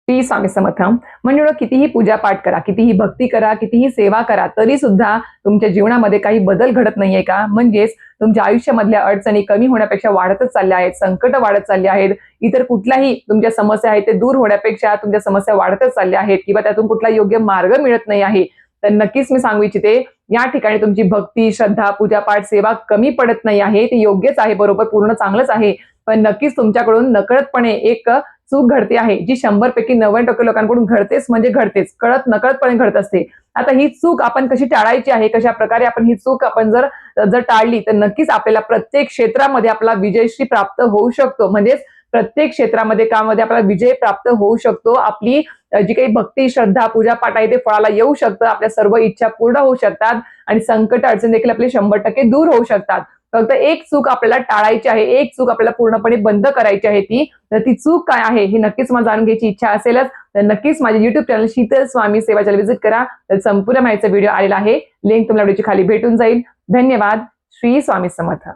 श्री स्वामी समर्थ. म्हणजे कितीही पूजापाठ करा, कितीही भक्ती करा, कितीही सेवा करा, तरी सुद्धा तुमच्या जीवनामध्ये काही बदल घडत नाहीये का? म्हणजेच तुमच्या आयुष्यामधल्या अडचणी कमी होण्यापेक्षा वाढतच चालल्या आहेत, संकट वाढत चालली आहेत. इतर कुठल्याही तुमच्या समस्या आहेत ते दूर होण्यापेक्षा तुमच्या समस्या वाढतच चालल्या आहेत किंवा त्यातून कुठला योग्य मार्ग मिळत नाही आहे. तर नक्कीच मी सांगू इच्छिते, या ठिकाणी तुमची भक्ती, श्रद्धा, पूजापाठ, सेवा कमी पडत नाही आहे. ते योग्यच आहे, बरोबर, पूर्ण चांगलंच आहे. पण नक्कीच तुमच्याकडून नकळतपणे एक चूक घडते आहे, जी 100 पैकी 90% लोकांकडून घडतेच म्हणजे घडतेच. कळत नकळतपणे घडत असते. आता ही चूक आपण कशी टाळायची आहे, कशा प्रकारे आपण ही चूक आपण जर जर टाळली तर नक्कीच आपल्याला प्रत्येक क्षेत्रामध्ये आपला विजयश्री प्राप्त होऊ शकतो. म्हणजेच प्रत्येक क्षेत्रामध्ये कामामध्ये आपल्याला विजय प्राप्त होऊ शकतो. आपली जी काही भक्ती, श्रद्धा, पूजापाठ आहे ते फळाला येऊ शकतं. आपल्या सर्व इच्छा पूर्ण होऊ शकतात आणि संकट अडचणी देखील आपले 100% दूर होऊ शकतात. फक्त एक चूक आपल्याला टाळायची आहे, एक चूक आपल्याला पूर्णपणे बंद करायची आहे ती. तर ती चूक काय आहे ही नक्कीच मला जाणून घ्यायची इच्छा असेलच, तर नक्कीच माझे YouTube चॅनल शीतल स्वामी सेवा चॅनल व्हिजिट करा. तर संपूर्ण माहितीचा व्हिडिओ आलेला आहे. लिंक तुम्हाला व्हिडिओच्या खाली भेटून जाईल. धन्यवाद. श्री स्वामी समर्थ.